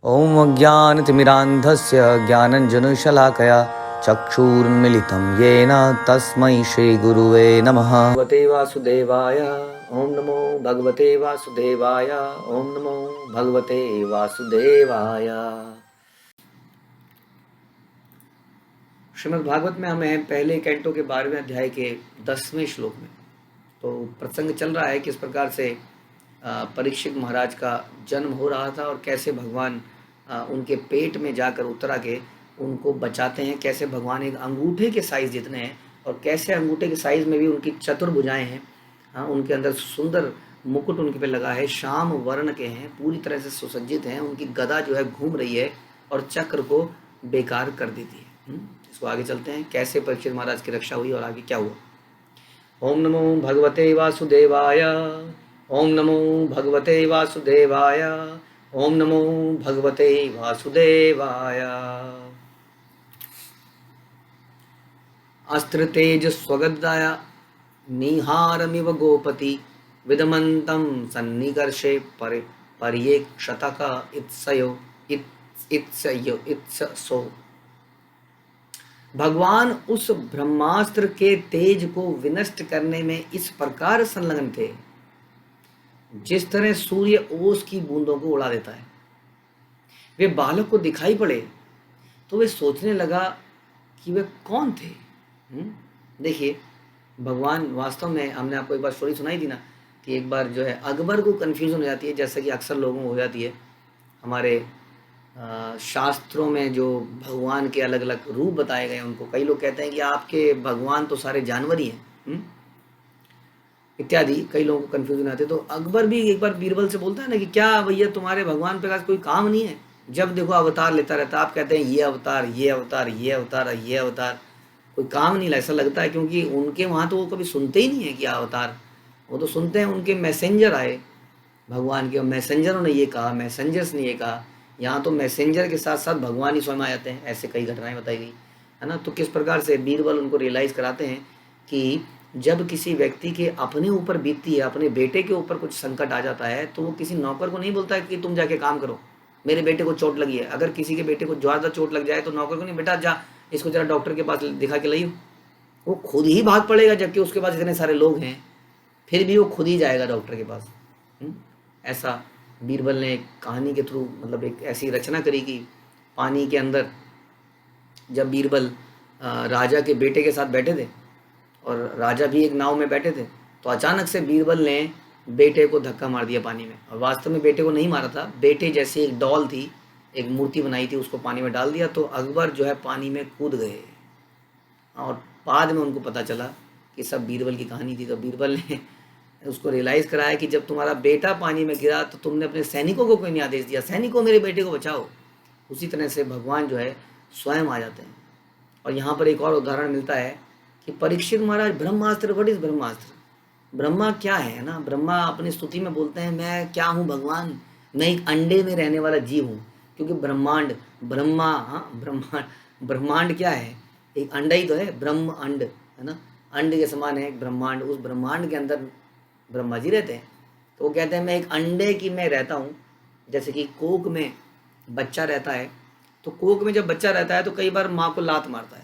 ॐ अज्ञानतिमिरान्धस्य ज्ञानञ्जनशलाकया चक्षुरुन्मिलितं येन तस्मै श्रीगुरुवे नमः। भगवते वासुदेवाय ॐ नमो भगवते वासुदेवाय ॐ नमो भगवते वासुदेवाय। श्रीमद् भागवत में हम हैं पहले कैंटो के 12वें अध्याय के 10वें श्लोक में। तो प्रसंग चल रहा है किस प्रकार से परीक्षित महाराज का जन्म हो रहा था और कैसे भगवान उनके पेट में जाकर उतरा के उनको बचाते हैं, कैसे भगवान एक अंगूठे के साइज़ जितने हैं और कैसे अंगूठे के साइज़ में भी उनकी चतुर्भुजाएं हैं। उनके अंदर सुंदर मुकुट उनके पे लगा है, श्याम वर्ण के हैं, पूरी तरह से सुसज्जित हैं। उनकी गदा जो है घूम रही है और चक्र को बेकार कर देती है। इसको आगे चलते हैं, कैसे परीक्षित महाराज की रक्षा हुई और आगे क्या हुआ। ओम नमो भगवते वासुदेवाय ओम नमो भगवते वासुदेवाय ओम नमो भगवते वासुदेवाय। अस्त्र तेज स्वगदाय निहारमिव गोपति विदमन्तं सन्निकर्षे पर्येक्षतक इत्सयो। भगवान उस ब्रह्मास्त्र के तेज को विनष्ट करने में इस प्रकार संलग्न थे जिस तरह सूर्य ओस की बूंदों को उड़ा देता है। वे बालक को दिखाई पड़े तो वे सोचने लगा कि वे कौन थे। देखिए, भगवान वास्तव में, हमने आपको एक बार स्टोरी सुनाई थी ना कि एक बार जो है अकबर को कन्फ्यूजन हो जाती है, जैसे कि अक्सर लोगों को हो जाती है। हमारे शास्त्रों में जो भगवान के अलग अलग रूप बताए गए उनको कई लोग कहते हैं कि आपके भगवान तो सारे जानवर ही हैं इत्यादि। कई लोगों को कन्फ्यूजन आते हैं। तो अकबर भी एक बार बीरबल से बोलता है ना कि क्या भैया तुम्हारे भगवान पे कोई काम नहीं है, जब देखो अवतार लेता रहता। आप कहते हैं ये अवतार ये अवतार ये अवतार ये अवतार, कोई काम नहीं, ऐसा लगता है क्योंकि उनके वहाँ तो वो कभी सुनते ही नहीं है कि अवतार। वो तो सुनते हैं उनके मैसेंजर आए भगवान के, मैसेंजरों ने ये कहा, मैसेंजर्स ने ये कहा। यहाँ तो मैसेंजर के साथ साथ भगवान ही स्वयं आ जाते हैं। ऐसे कई घटनाएं बताई गई है ना। तो किस प्रकार से बीरबल उनको रियलाइज़ कराते हैं कि जब किसी व्यक्ति के अपने ऊपर बीतती है, अपने बेटे के ऊपर कुछ संकट आ जाता है, तो वो किसी नौकर को नहीं बोलता है कि तुम जाके काम करो, मेरे बेटे को चोट लगी है। अगर किसी के बेटे को ज़्यादा चोट लग जाए तो नौकर को नहीं, बेटा जा इसको जरा डॉक्टर के पास दिखा के लाइयो। वो खुद ही भाग पड़ेगा, जबकि उसके पास इतने सारे लोग हैं, फिर भी वो खुद ही जाएगा डॉक्टर के पास। ऐसा बीरबल ने एक कहानी के थ्रू, मतलब एक ऐसी रचना करी कि पानी के अंदर जब बीरबल राजा के बेटे के साथ बैठे थे और राजा भी एक नाव में बैठे थे, तो अचानक से बीरबल ने बेटे को धक्का मार दिया पानी में। और वास्तव में बेटे को नहीं मारा था, बेटे जैसी एक डॉल थी, एक मूर्ति बनाई थी, उसको पानी में डाल दिया। तो अकबर जो है पानी में कूद गए और बाद में उनको पता चला कि सब बीरबल की कहानी थी। तो बीरबल ने उसको रियलाइज़ कराया कि जब तुम्हारा बेटा पानी में गिरा तो तुमने अपने सैनिकों को कोई नहीं आदेश दिया, सैनिकों मेरे बेटे को बचाओ। उसी तरह से भगवान जो है स्वयं आ जाते हैं। और यहाँ पर एक और उदाहरण मिलता है कि परीक्षित महाराज ब्रह्मास्त्र, व्हाट इज ब्रह्मास्त्र, ब्रह्मा क्या है ना। ब्रह्मा अपनी स्तुति में बोलते हैं मैं क्या हूँ भगवान, मैं एक अंडे में रहने वाला जीव हूँ। क्योंकि ब्रह्मांड, ब्रह्मा, ब्रह्मांड क्या है, एक अंडा ही तो है, ब्रह्म अंड है ना, अंड के समान है एक ब्रह्मांड। उस ब्रह्मांड के अंदर ब्रह्मा जी रहते हैं। तो वो कहते हैं मैं एक अंडे की मैं रहता हूँ। जैसे कि कोक में बच्चा रहता है, तो कोक में जब बच्चा रहता है तो कई बार माँ को लात मारता है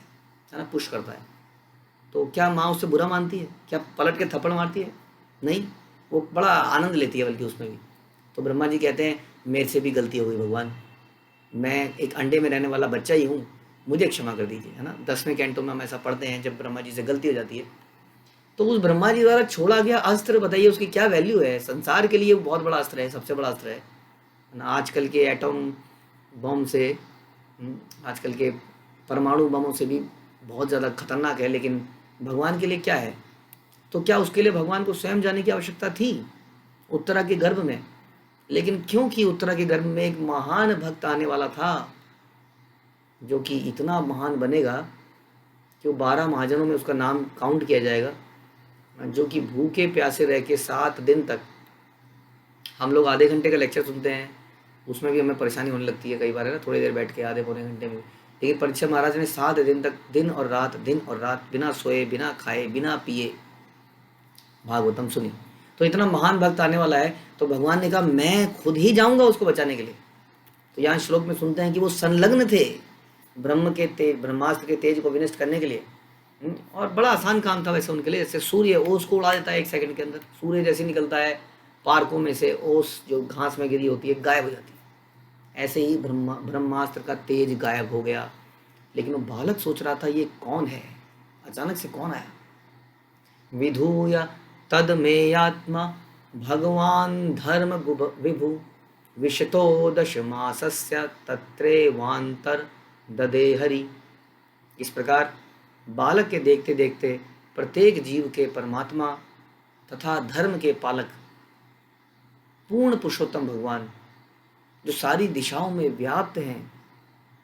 ना, पुश करता है। तो क्या माँ उससे बुरा मानती है, क्या पलट के थप्पड़ मारती है? नहीं, वो बड़ा आनंद लेती है बल्कि उसमें भी। तो ब्रह्मा जी कहते हैं मेरे से भी गलती हो गई भगवान, मैं एक अंडे में रहने वाला बच्चा ही हूँ, मुझे क्षमा कर दीजिए, है ना। 10वें कैंटो में हम ऐसा पढ़ते हैं, जब ब्रह्मा जी से गलती हो जाती है तो उस ब्रह्मा जी द्वारा छोड़ा गया अस्त्र, बताइए उसकी क्या वैल्यू है संसार के लिए। वो बहुत बड़ा अस्त्र है, सबसे बड़ा अस्त्र है ना। आजकल के एटम बम से, आजकल के परमाणु बमों से भी बहुत ज़्यादा खतरनाक है, लेकिन भगवान के लिए क्या है। तो क्या उसके लिए भगवान को स्वयं जाने की आवश्यकता थी उत्तरा के गर्भ में? लेकिन क्योंकि उत्तरा के गर्भ में एक महान भक्त आने वाला था जो कि इतना महान बनेगा कि वो 12 महाजनों में उसका नाम काउंट किया जाएगा, जो कि भूखे प्यासे रह के 7 दिन तक, हम लोग आधे घंटे का लेक्चर सुनते हैं उसमें भी हमें परेशानी होने लगती है कई बार, है ना, थोड़ी देर बैठ के आधे पौने घंटे में। लेकिन परीक्षित महाराज ने 7 दिन तक दिन और रात बिना सोए बिना खाए बिना पिए भागवतम सुनी। तो इतना महान भक्त आने वाला है, तो भगवान ने कहा मैं खुद ही जाऊंगा उसको बचाने के लिए। तो यहाँ श्लोक में सुनते हैं कि वो संलग्न थे ब्रह्मास्त्र के तेज को विनष्ट करने के लिए। और बड़ा आसान काम था वैसे उनके लिए। जैसे सूर्य ओस को उड़ा देता है 1 सेकंड के अंदर, सूर्य जैसे निकलता है पार्कों में से, ओस जो घास में गिरी होती है गायब हो जाती है। ऐसे ही ब्रह्मास्त्र का तेज गायब हो गया। लेकिन वो बालक सोच रहा था ये कौन है, अचानक से कौन आया। विधूय तद मेयात्मा भगवान धर्म विभु विशतो दशमासस्य तत्रेवांतर ददे हरि। इस प्रकार बालक के देखते देखते प्रत्येक जीव के परमात्मा तथा धर्म के पालक पूर्ण पुरुषोत्तम भगवान, जो सारी दिशाओं में व्याप्त हैं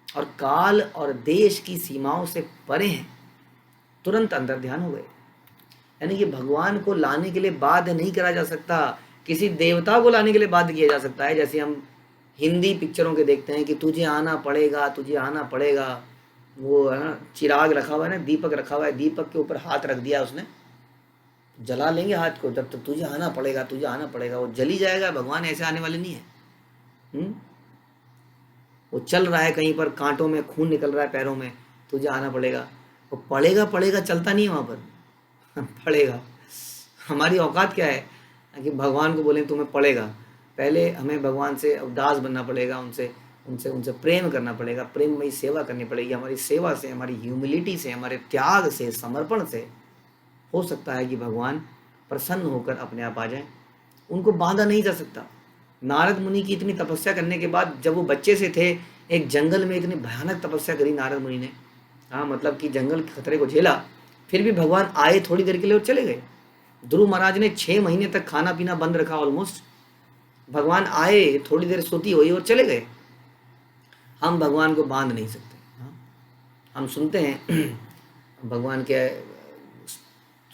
और काल और देश की सीमाओं से परे हैं, तुरंत अंतर ध्यान हो गए। यानी कि भगवान को लाने के लिए बाध्य नहीं करा जा सकता, किसी देवता को लाने के लिए बाध्य किया जा सकता है। जैसे हम हिंदी पिक्चरों के देखते हैं कि तुझे आना पड़ेगा, तुझे आना पड़ेगा। वो है ना, चिराग रखा हुआ है ना, दीपक रखा हुआ है, दीपक के ऊपर हाथ रख दिया उसने, जला लेंगे हाथ को, जब तक तुझे आना पड़ेगा, तुझे आना पड़ेगा, वो जली जाएगा। भगवान ऐसे आने वाले नहीं है। वो चल रहा है कहीं पर, कांटों में खून निकल रहा है पैरों में, तुझे आना पड़ेगा। वो पड़ेगा पड़ेगा चलता नहीं है वहाँ पर पड़ेगा। हमारी औकात क्या है कि भगवान को बोलें तुम्हें पड़ेगा। पहले हमें भगवान से दास बनना पड़ेगा, उनसे उनसे उनसे प्रेम करना पड़ेगा, प्रेममयी सेवा करनी पड़ेगी। हमारी सेवा से, हमारी ह्यूमिलिटी से, हमारे त्याग से, समर्पण से हो सकता है कि भगवान प्रसन्न होकर अपने आप आ जाए। उनको बांधा नहीं जा सकता। नारद मुनि की इतनी तपस्या करने के बाद, जब वो बच्चे से थे, एक जंगल में इतनी भयानक तपस्या करी नारद मुनि ने, हाँ मतलब कि जंगल के खतरे को झेला, फिर भी भगवान आए थोड़ी देर के लिए और चले गए। ध्रुव महाराज ने 6 महीने तक खाना पीना बंद रखा ऑलमोस्ट। भगवान आए, थोड़ी देर स्तुति हुई और चले गए। हम भगवान को बांध नहीं सकते। हम सुनते हैं भगवान के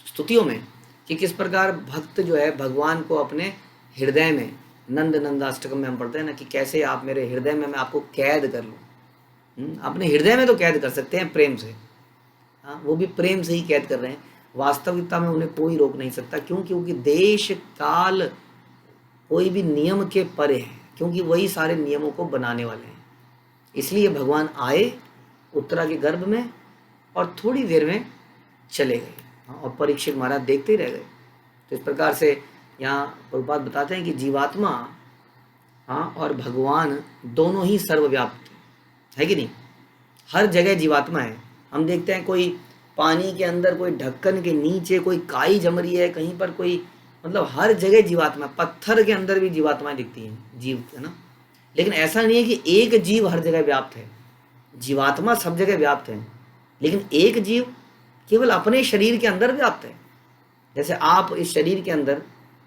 स्तुतियों में कि किस प्रकार भक्त जो है भगवान को अपने हृदय में, नंद नंदाष्टकम में हम पढ़ते हैं ना कि कैसे आप मेरे हृदय में, मैं आपको कैद कर लूँ। अपने हृदय में तो कैद कर सकते हैं प्रेम से, हाँ वो भी प्रेम से ही कैद कर रहे हैं। वास्तविकता में उन्हें कोई रोक नहीं सकता। क्यों? क्योंकि देश काल कोई भी नियम के परे है, क्योंकि वही सारे नियमों को बनाने वाले हैं। इसलिए भगवान आए उत्तरा के गर्भ में और थोड़ी देर में चले गए और परीक्षित महाराज देखते ही रह गए। तो इस प्रकार से यहाँ प्रभुपाद बताते हैं कि जीवात्मा और भगवान दोनों ही सर्वव्याप्त है कि नहीं। हर जगह जीवात्मा है। हम देखते हैं कोई पानी के अंदर, कोई ढक्कन के नीचे कोई काई जम रही है, कहीं पर कोई, मतलब हर जगह जीवात्मा। पत्थर के अंदर भी जीवात्माएं दिखती हैं, जीव है ना। लेकिन ऐसा नहीं है कि एक जीव हर जगह व्याप्त है। जीवात्मा सब जगह व्याप्त है, लेकिन एक जीव केवल अपने शरीर के अंदर व्याप्त है। जैसे आप इस शरीर के अंदर,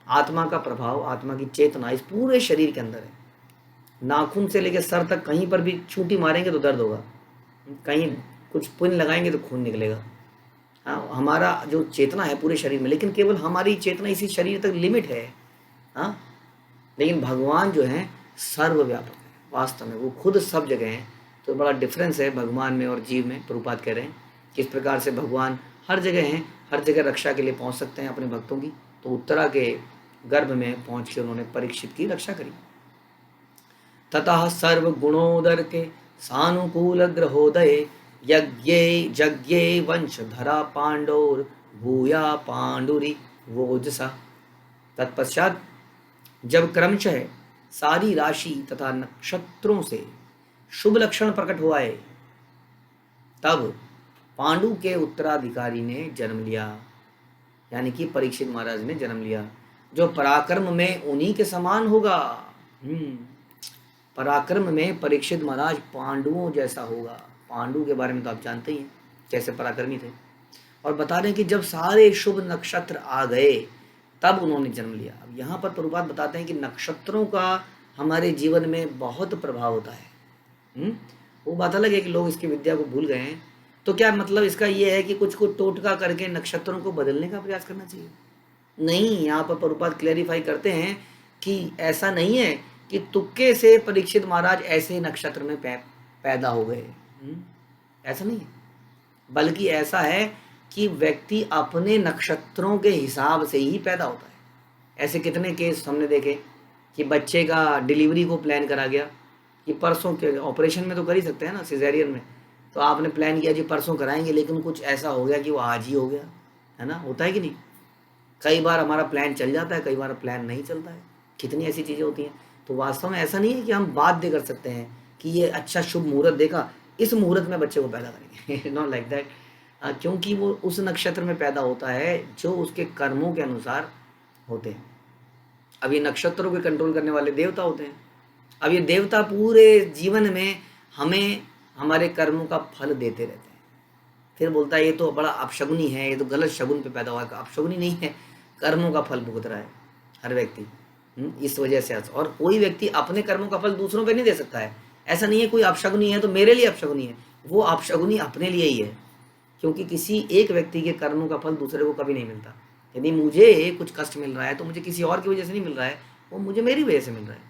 आत्मा का प्रभाव, आत्मा की चेतना इस पूरे शरीर के अंदर है। नाखून से लेकर सर तक कहीं पर भी चूंटी मारेंगे तो दर्द होगा, कहीं कुछ पुण्य लगाएंगे तो खून निकलेगा। हाँ, हमारा जो चेतना है पूरे शरीर में, लेकिन केवल हमारी चेतना इसी शरीर तक लिमिट है। हाँ, लेकिन भगवान जो है सर्वव्यापक है, वास्तव में वो खुद सब जगह हैं। तो बड़ा डिफरेंस है भगवान में और जीव में। प्रभुपाद कह रहे हैं किस प्रकार से भगवान हर जगह हैं, हर जगह रक्षा के लिए पहुंच सकते हैं अपने भक्तों की। तो उत्तरा के गर्भ में पहुंच के उन्होंने परीक्षित की रक्षा करी। ततः सर्व गुणोदर के सानुकूल ग्रहोदय यज्ञे वंशधरा पांडोर भूया पांडुरी वोजसा। तत्पश्चात जब क्रमशः सारी राशि तथा नक्षत्रों से शुभ लक्षण प्रकट हुआ है, तब पांडु के उत्तराधिकारी ने जन्म लिया, यानी कि परीक्षित महाराज ने जन्म लिया, जो पराक्रम में उन्हीं के समान होगा। पराक्रम में परीक्षित महाराज पांडुओं जैसा होगा। पांडु के बारे में तो आप जानते ही हैं कैसे पराक्रमी थे। और बता रहे हैं कि जब सारे शुभ नक्षत्र आ गए तब उन्होंने जन्म लिया। अब यहाँ पर प्रभुपाद बताते हैं कि नक्षत्रों का हमारे जीवन में बहुत प्रभाव होता है। वो बात अलग है कि लोग इसकी विद्या को भूल गए हैं। तो क्या मतलब इसका ये है कि कुछ को टोटका करके नक्षत्रों को बदलने का प्रयास करना चाहिए? नहीं, यहाँ पर प्रभुपाद क्लैरिफाई करते हैं कि ऐसा नहीं है कि तुक्के से परीक्षित महाराज ऐसे नक्षत्र में पैदा हो गए। ऐसा नहीं है, बल्कि ऐसा है कि व्यक्ति अपने नक्षत्रों के हिसाब से ही पैदा होता है। ऐसे कितने केस हमने देखे कि बच्चे का डिलीवरी को प्लान करा गया, कि परसों के ऑपरेशन में तो कर ही सकते हैं ना, सिजेरियन में तो आपने प्लान किया जी परसों कराएंगे, लेकिन कुछ ऐसा हो गया कि वो आज ही हो गया, है ना, होता है कि नहीं। कई बार हमारा प्लान चल जाता है, कई बार प्लान नहीं चलता है, कितनी ऐसी चीज़ें होती हैं। तो वास्तव में ऐसा नहीं है कि हम बाध्य कर सकते हैं कि ये अच्छा शुभ मुहूर्त देखा, इस मुहूर्त में बच्चे को पैदा करेंगे, नॉट लाइक दैट। क्योंकि वो उस नक्षत्र में पैदा होता है जो उसके कर्मों के अनुसार होते हैं। अब ये नक्षत्रों के कंट्रोल करने वाले देवता होते हैं। अब ये देवता पूरे जीवन में हमें हमारे कर्मों का फल देते रहते हैं। फिर बोलता है ये तो बड़ा अपशगुनी है, ये तो गलत शगुन पे पैदा हुआ है। अपशगुनी नहीं है, कर्मों का फल भुगत रहा है हर व्यक्ति। इस वजह से और कोई व्यक्ति अपने कर्मों का फल दूसरों पे नहीं दे सकता है। ऐसा नहीं है कोई अपशगुनी है तो मेरे लिए अपशगुनी है, वो अपशगुनी अपने लिए ही है, क्योंकि किसी एक व्यक्ति के कर्मों का फल दूसरे को कभी नहीं मिलता। यदि मुझे कुछ कष्ट मिल रहा है तो मुझे किसी और की वजह से नहीं मिल रहा है, वो मुझे मेरी वजह से मिल रहा है।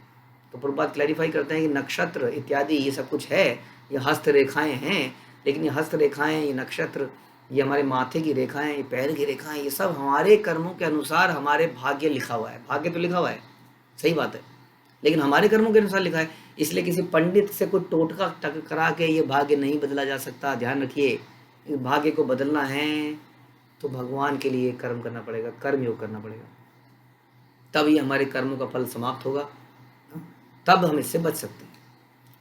तो प्रभुपाद क्लैरिफाई करते हैं कि नक्षत्र इत्यादि ये सब कुछ है, ये हस्त रेखाएं हैं, लेकिन ये हस्त रेखाएं, ये नक्षत्र, ये हमारे माथे की रेखाएं, ये पैर की रेखाएं, ये सब हमारे कर्मों के अनुसार हमारे भाग्य लिखा हुआ है। भाग्य तो लिखा हुआ है, सही बात है, लेकिन हमारे कर्मों के अनुसार लिखा है। इसलिए किसी पंडित से कोई टोटका टकरा के ये भाग्य नहीं बदला जा सकता। ध्यान रखिए, इस भाग्य को बदलना है तो भगवान के लिए कर्म करना पड़ेगा, कर्म योग करना पड़ेगा, तब ये हमारे कर्मों का फल समाप्त होगा, तब हम इससे बच सकते हैं।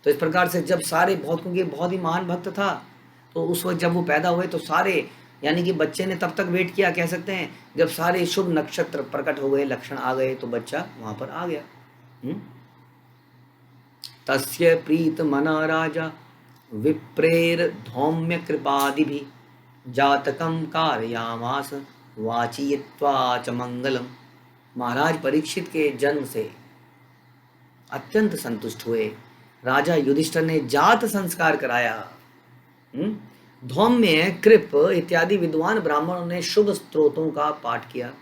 तो इस प्रकार से जब सारे बहुत, क्योंकि बहुत ही महान भक्त था, तो उस वक्त जब वो पैदा हुए तो सारे, यानी कि बच्चे ने तब तक वेट किया, कह सकते हैं, जब सारे शुभ नक्षत्र प्रकट हो गए, लक्षण आ गए, तो बच्चा वहां पर आ गया। तस्य प्रीत मना राजा विप्रेर धौम्य कृपादि भी जातकम कारयामास वाचयित्वा च मंगलम। महाराज परीक्षित के जन्म से अत्यंत संतुष्ट हुए। राजा युधिष्ठिर ने जात संस्कार कराया। धौम्य, कृप इत्यादि विद्वान ब्राह्मणों ने शुभ स्त्रोतों का पाठ किया।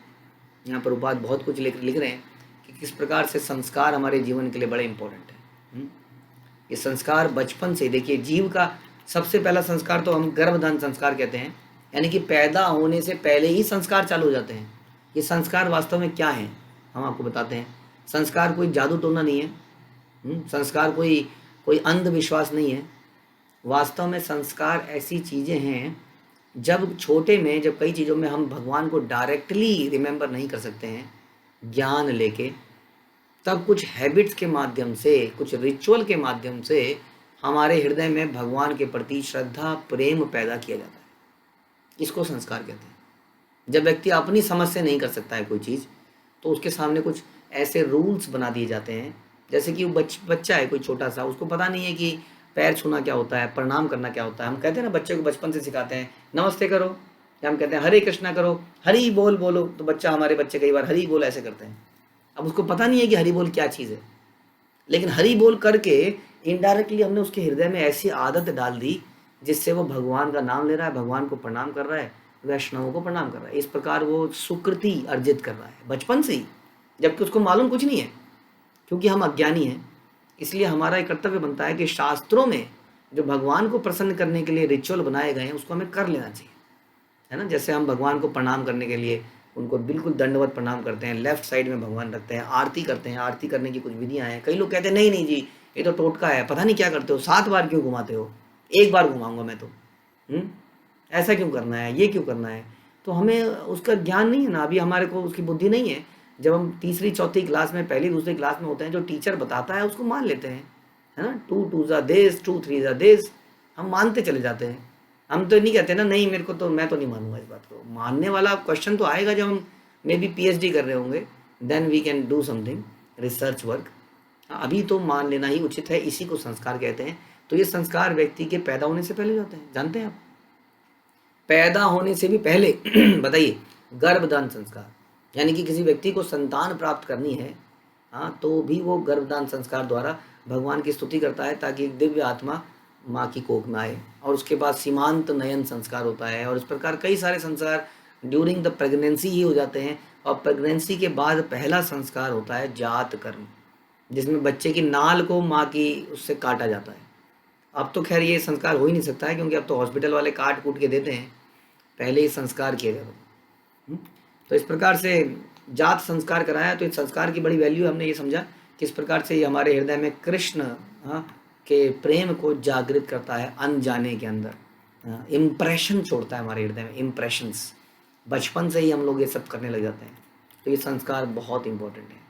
यहाँ पर उपाध्याय बहुत कुछ लिख रहे हैं कि किस प्रकार से संस्कार हमारे जीवन के लिए बड़े इंपॉर्टेंट है। ये संस्कार बचपन से, देखिए, जीव का सबसे पहला संस्कार तो हम गर्भधान संस्कार कहते हैं, यानी कि पैदा होने से पहले ही संस्कार चालू हो जाते हैं। ये संस्कार वास्तव में क्या है हम आपको बताते हैं। संस्कार कोई जादू टोना नहीं है, संस्कार कोई अंधविश्वास नहीं है। वास्तव में संस्कार ऐसी चीज़ें हैं, जब छोटे में, जब कई चीज़ों में हम भगवान को डायरेक्टली रिमेंबर नहीं कर सकते हैं ज्ञान लेके, तब कुछ हैबिट्स के माध्यम से, कुछ रिचुअल के माध्यम से हमारे हृदय में भगवान के प्रति श्रद्धा, प्रेम पैदा किया जाता है। इसको संस्कार कहते हैं। जब व्यक्ति अपनी समझ से नहीं कर सकता है कोई चीज़, तो उसके सामने कुछ ऐसे रूल्स बना दिए जाते हैं, जैसे कि वो बच्चा है कोई छोटा सा, उसको पता नहीं है कि पैर छूना क्या होता है, प्रणाम करना क्या होता है। हम कहते हैं ना, बच्चे को बचपन से सिखाते हैं नमस्ते करो, या हम कहते हैं हरे कृष्णा करो, हरि बोल बोलो, तो हमारे बच्चे कई बार हरि बोल ऐसे करते हैं। अब उसको पता नहीं है कि हरि बोल क्या चीज़ है, लेकिन हरि बोल करके इनडायरेक्टली हमने उसके हृदय में ऐसी आदत डाल दी जिससे वो भगवान का नाम ले रहा है, भगवान को प्रणाम कर रहा है, वैष्णवों को प्रणाम कर रहा है। इस प्रकार वो सुकृति अर्जित कर रहा है बचपन से ही, जबकि उसको मालूम कुछ नहीं है, क्योंकि हम अज्ञानी हैं। इसलिए हमारा एक कर्तव्य बनता है कि शास्त्रों में जो भगवान को प्रसन्न करने के लिए रिचुअल बनाए गए हैं उसको हमें कर लेना चाहिए, है ना। जैसे हम भगवान को प्रणाम करने के लिए उनको बिल्कुल दंडवत प्रणाम करते हैं, लेफ्ट साइड में भगवान रखते हैं, आरती करते हैं। आरती करने की कुछ विधियां हैं। कई लोग कहते हैं नहीं नहीं जी ये तो टोटका है, पता नहीं क्या करते हो, 7 बार क्यों घुमाते हो, 1 बार घुमाऊंगा मैं तो, ऐसा क्यों करना है, ये क्यों करना है। तो हमें उसका ज्ञान नहीं है ना, अभी हमारे को उसकी बुद्धि नहीं है। जब हम तीसरी चौथी क्लास में, पहली दूसरी क्लास में होते हैं, जो टीचर बताता है उसको मान लेते हैं, है ना। 2 2 दिस, 2 3 दिस, हम मानते चले जाते हैं। हम तो नहीं कहते ना नहीं मेरे को तो, मैं तो नहीं मानूंगा इस बात को। मानने वाला क्वेश्चन तो आएगा जब हम मे बी PhD कर रहे होंगे, then we can do something research work. अभी तो मान लेना ही उचित है। इसी को संस्कार कहते हैं। तो ये संस्कार व्यक्ति के पैदा होने से पहले होते हैं, जानते हैं आप, पैदा होने से भी पहले बताइए, गर्भदान संस्कार, यानी कि किसी व्यक्ति को संतान प्राप्त करनी है, हाँ, तो भी वो गर्भदान संस्कार द्वारा भगवान की स्तुति करता है ताकि एक दिव्य आत्मा माँ की कोख में आए। और उसके बाद सीमांत नयन संस्कार होता है, और इस प्रकार कई सारे संस्कार ड्यूरिंग द प्रेगनेंसी ही हो जाते हैं। और प्रेगनेंसी के बाद पहला संस्कार होता है जात कर्म, जिसमें बच्चे की नाल को माँ की उससे काटा जाता है। अब तो खैर ये संस्कार हो ही नहीं सकता है, क्योंकि अब तो हॉस्पिटल वाले काट कूट के देते हैं, पहले ही संस्कार किया जाता। तो इस प्रकार से जात संस्कार कराया। तो इस संस्कार की बड़ी वैल्यू हमने ये समझा किस प्रकार से ये हमारे हृदय में कृष्ण हाँ, के प्रेम को जागृत करता है अनजाने के अंदर, इम्प्रेशन छोड़ता है हमारे हृदय में, इम्प्रेशंस। बचपन से ही हम लोग ये सब करने लग जाते हैं, तो ये संस्कार बहुत इंपॉर्टेंट है।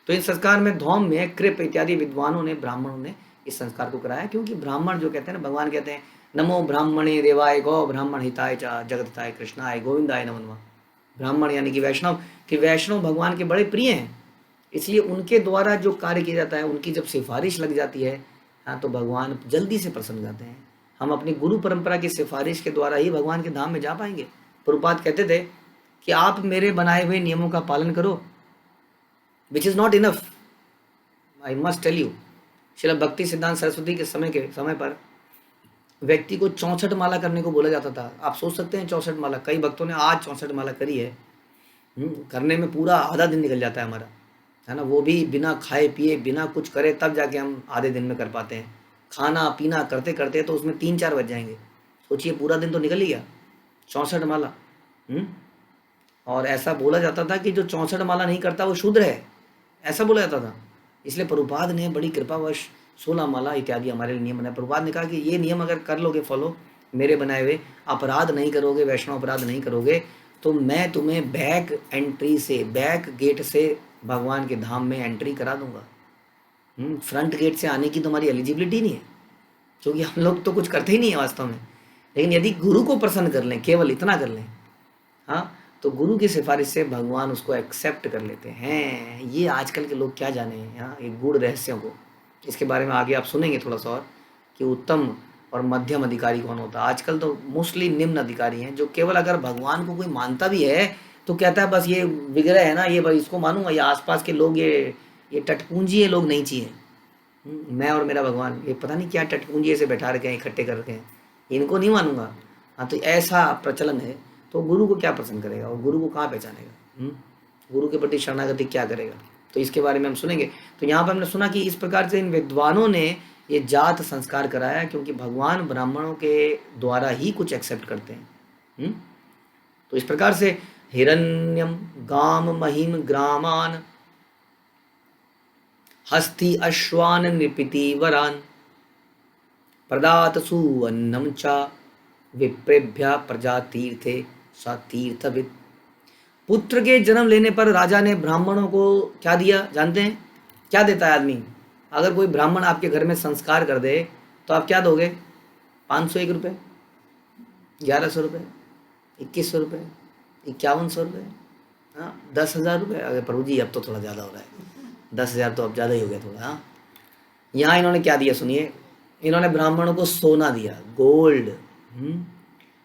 तो इस संस्कार में धौम्य, कृप इत्यादि विद्वानों ने, ब्राह्मणों ने इस संस्कार को कराया, क्योंकि ब्राह्मण जो कहते हैं ना, भगवान कहते हैं नमो ब्राह्मणे देवाय गौ ब्राह्मण हिताय च जगतताय कृष्णाय गोविंदाय नमो नमः। ब्राह्मण यानी कि वैष्णव, कि वैष्णव भगवान के बड़े प्रिय हैं, इसलिए उनके द्वारा जो कार्य किया जाता है, उनकी जब सिफारिश लग जाती है, हाँ, तो भगवान जल्दी से प्रसन्न हो जाते हैं। हम अपनी गुरु परंपरा की सिफारिश के द्वारा ही भगवान के धाम में जा पाएंगे। प्रभुपाद कहते थे कि आप मेरे बनाए हुए नियमों का पालन करो, which is not enough, I must tell you. Srila Bhakti Siddhanta Saraswati के समय पर व्यक्ति को 64 माला करने को बोला जाता था। आप सोच सकते हैं 64 माला, कई भक्तों ने आज 64 माला करी है। करने में पूरा आधा दिन निकल जाता है हमारा, है ना, वो भी बिना खाए पिए, बिना कुछ करे, तब जाके हम आधे दिन में कर पाते हैं। खाना पीना करते करते तो उसमें 3-4 बज जाएंगे। सोचिए पूरा दिन तो निकल ही गया, 64 माला। और ऐसा बोला जाता था कि जो 64 माला नहीं करता वो शूद्र है, ऐसा बोला जाता था। इसलिए प्रभुपाद ने बड़ी कृपावश 16 माला इत्यादि हमारे लिए नियम बनाए। प्रभुपाद ने कहा कि ये नियम अगर कर लोगे फॉलो, मेरे बनाए हुए, अपराध नहीं करोगे, वैष्णव अपराध नहीं करोगे, तो मैं तुम्हें बैक एंट्री से, बैक गेट से भगवान के धाम में एंट्री करा दूंगा। फ्रंट गेट से आने की तुम्हारी एलिजिबिलिटी नहीं है, क्योंकि हम लोग तो कुछ करते ही नहीं है वास्तव में। लेकिन यदि गुरु को प्रसन्न कर लें, केवल इतना कर लें, हाँ, तो गुरु की सिफारिश से भगवान उसको एक्सेप्ट कर लेते हैं। ये आजकल के लोग क्या जाने हैं यहाँ एक गूढ़ रहस्यों को। इसके बारे में आगे आप सुनेंगे थोड़ा सा और, कि उत्तम और मध्यम अधिकारी कौन होता है। आजकल तो मोस्टली निम्न अधिकारी हैं, जो केवल अगर भगवान को कोई मानता भी है तो कहता है बस ये विग्रह है ना, ये भाई इसको मानूंगा, ये आसपास के लोग, ये टटपूंजी लोग नहीं चाहिए, मैं और मेरा भगवान, ये पता नहीं क्या टटपूंजी से बैठा रखे हैं, इकट्ठे कर रखे हैं, इनको नहीं मानूंगा। हाँ, तो ऐसा प्रचलन है। तो गुरु को क्या पसंद करेगा और गुरु को कहाँ पहचानेगा, गुरु के प्रति शरणागति क्या करेगा, तो इसके बारे में हम सुनेंगे। तो यहाँ पर हमने सुना कि इस प्रकार से इन विद्वानों ने ये जात संस्कार कराया, क्योंकि भगवान ब्राह्मणों के द्वारा ही कुछ एक्सेप्ट करते हैं। तो इस प्रकार से हिरण्यम गाम महिम ग्रामान हस्ति अश्वान नृपिति वरान प्रदात सुवन्नम चा विप्रेभ्या प्रजा तीर्थे सा तीर्थविद। पुत्र के जन्म लेने पर राजा ने ब्राह्मणों को क्या दिया जानते हैं? क्या देता है आदमी? अगर कोई ब्राह्मण आपके घर में संस्कार कर दे तो आप क्या दोगे? 501 रुपये, 1100 रुपये, 2100 रुपये, 5100 रुपये, हाँ, 10,000 रुपये। अगर प्रभु जी अब तो थोड़ा ज़्यादा हो रहा है, 10,000 तो अब ज़्यादा ही हो गया थोड़ा। हाँ, यहाँ इन्होंने क्या दिया सुनिए, इन्होंने ब्राह्मणों को सोना दिया, गोल्ड,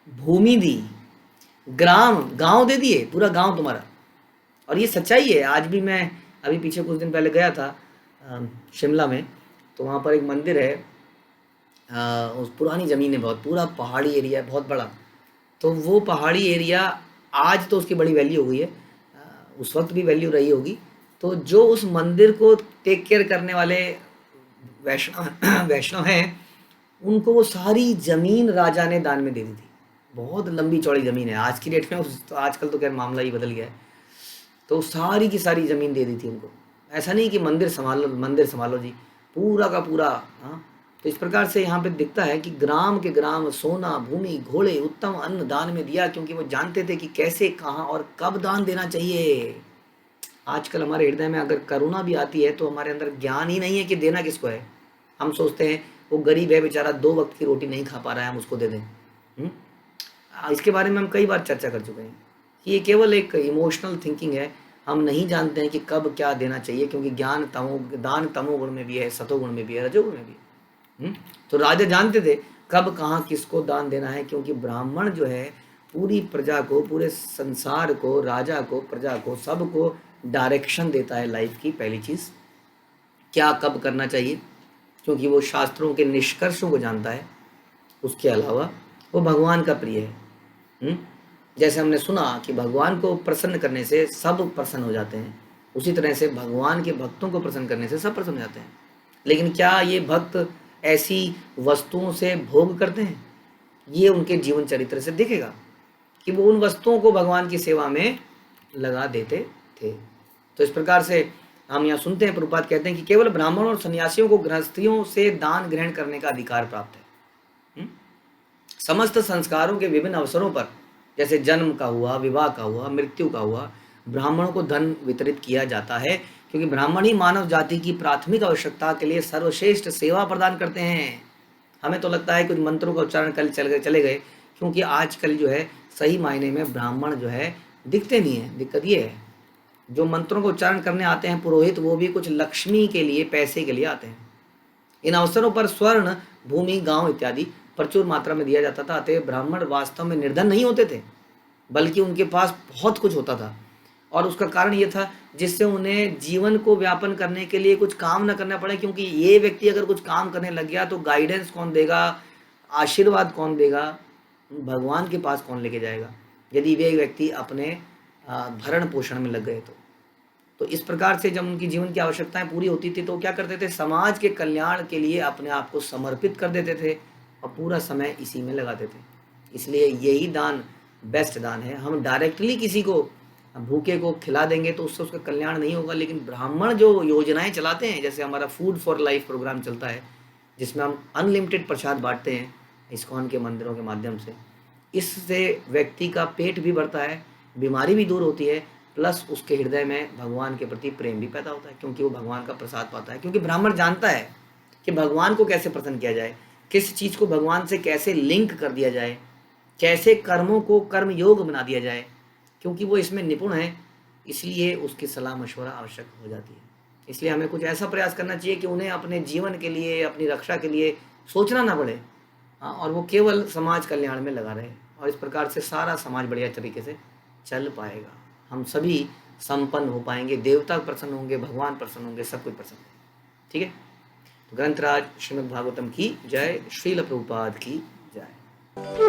भूमि दी, गांव दे दिए, पूरा गांव तुम्हारा। और ये सच्चाई है। आज भी मैं अभी पीछे कुछ दिन पहले गया था शिमला में, तो वहाँ पर एक मंदिर है, उस पुरानी ज़मीन है, बहुत पूरा पहाड़ी एरिया है, बहुत बड़ा। तो वो पहाड़ी एरिया आज तो उसकी बड़ी वैल्यू हो गई है, उस वक्त भी वैल्यू रही होगी। तो जो उस मंदिर को टेक केयर करने वाले वैष्णव हैं, उनको वो सारी ज़मीन राजा ने दान में दे दी थी। बहुत लंबी चौड़ी ज़मीन है आज की डेट में, तो आजकल तो खैर मामला ही बदल गया है। तो सारी की सारी ज़मीन दे दी थी उनको। ऐसा नहीं कि मंदिर संभालो जी, पूरा का पूरा। हाँ, तो इस प्रकार से यहाँ पे दिखता है कि ग्राम के ग्राम सोना, भूमि, घोड़े, उत्तम अन्न दान में दिया, क्योंकि वो जानते थे कि कैसे, कहाँ और कब दान देना चाहिए। आजकल हमारे हृदय में अगर करुणा भी आती है तो हमारे अंदर ज्ञान ही नहीं है कि देना किसको है। हम सोचते हैं वो गरीब है बेचारा, 2 वक्त की रोटी नहीं खा पा रहा है, हम उसको दे दें। इसके बारे में हम कई बार चर्चा कर चुके हैं कि ये केवल एक इमोशनल थिंकिंग है। हम नहीं जानते हैं कि कब क्या देना चाहिए, क्योंकि दान तमोगुण में भी है, सतोगुण में भी है, रजोगुण में भी है। तो राजा जानते थे कब कहाँ किसको दान देना है, क्योंकि ब्राह्मण जो है पूरी प्रजा को, पूरे संसार को, राजा को, प्रजा को, सबको डायरेक्शन देता है लाइफ की। पहली चीज़ क्या कब करना चाहिए, क्योंकि वो शास्त्रों के निष्कर्षों को जानता है। उसके अलावा वो भगवान का प्रिय है। जैसे हमने सुना कि भगवान को प्रसन्न करने से सब प्रसन्न हो जाते हैं, उसी तरह से भगवान के भक्तों को प्रसन्न करने से सब प्रसन्न हो जाते हैं। लेकिन क्या ये भक्त ऐसी वस्तुओं से भोग करते हैं? ये उनके जीवन चरित्र से दिखेगा कि वो उन वस्तुओं को भगवान की सेवा में लगा देते थे। तो इस प्रकार से हम यहाँ सुनते हैं प्रभुपाद कहते हैं कि केवल ब्राह्मण और सन्यासियों को गृहस्थियों से दान ग्रहण करने का अधिकार प्राप्त है। समस्त संस्कारों के विभिन्न अवसरों पर, जैसे जन्म का हुआ, विवाह का हुआ, मृत्यु का हुआ, ब्राह्मणों को धन वितरित किया जाता है, क्योंकि ब्राह्मण ही मानव जाति की प्राथमिक आवश्यकता के लिए सर्वश्रेष्ठ सेवा प्रदान करते हैं। हमें तो लगता है कुछ मंत्रों का उच्चारण कल चले गए, क्योंकि आजकल जो है सही मायने में ब्राह्मण जो है दिखते नहीं है। दिक्कत ये है, जो मंत्रों का उच्चारण करने आते हैं पुरोहित, वो भी कुछ लक्ष्मी के लिए, पैसे के लिए आते हैं। इन अवसरों पर स्वर्ण, भूमि, गांव इत्यादि प्रचुर मात्रा में दिया जाता था। अतः ब्राह्मण वास्तव में निर्धन नहीं होते थे, बल्कि उनके पास बहुत कुछ होता था। और उसका कारण ये था जिससे उन्हें जीवन को व्यापन करने के लिए कुछ काम न करना पड़े, क्योंकि ये व्यक्ति अगर कुछ काम करने लग गया तो गाइडेंस कौन देगा, आशीर्वाद कौन देगा, भगवान के पास कौन लेके जाएगा, यदि वे व्यक्ति अपने भरण पोषण में लग गए तो इस प्रकार से जब उनकी जीवन की आवश्यकताएं पूरी होती थी तो क्या करते थे, समाज के कल्याण के लिए अपने आप को समर्पित कर देते थे और पूरा समय इसी में लगाते थे। इसलिए यही दान बेस्ट दान है। हम डायरेक्टली किसी को भूखे को खिला देंगे तो उससे उसका कल्याण नहीं होगा, लेकिन ब्राह्मण जो योजनाएं चलाते हैं, जैसे हमारा फूड फॉर लाइफ प्रोग्राम चलता है, जिसमें हम अनलिमिटेड प्रसाद बांटते हैं इस्कॉन के मंदिरों के माध्यम से, इससे व्यक्ति का पेट भी बढ़ता है, बीमारी भी दूर होती है, प्लस उसके हृदय में भगवान के प्रति प्रेम भी पैदा होता है, क्योंकि वो भगवान का प्रसाद पाता है। क्योंकि ब्राह्मण जानता है कि भगवान को कैसे प्रसन्न किया जाए, किस चीज़ को भगवान से कैसे लिंक कर दिया जाए, कैसे कर्मों को कर्म योग बना दिया जाए, क्योंकि वो इसमें निपुण है, इसलिए उसकी सलाह मशवरा आवश्यक हो जाती है। इसलिए हमें कुछ ऐसा प्रयास करना चाहिए कि उन्हें अपने जीवन के लिए, अपनी रक्षा के लिए सोचना ना पड़े, और वो केवल समाज कल्याण में लगा रहे, और इस प्रकार से सारा समाज बढ़िया तरीके से चल पाएगा। हम सभी संपन्न हो पाएंगे, देवता प्रसन्न होंगे, भगवान प्रसन्न होंगे, सब कुछ प्रसन्न होंगे। ठीक है, तो ग्रंथराज श्रीमद् भागवतम की जय, श्रील प्रभुपाद की जय।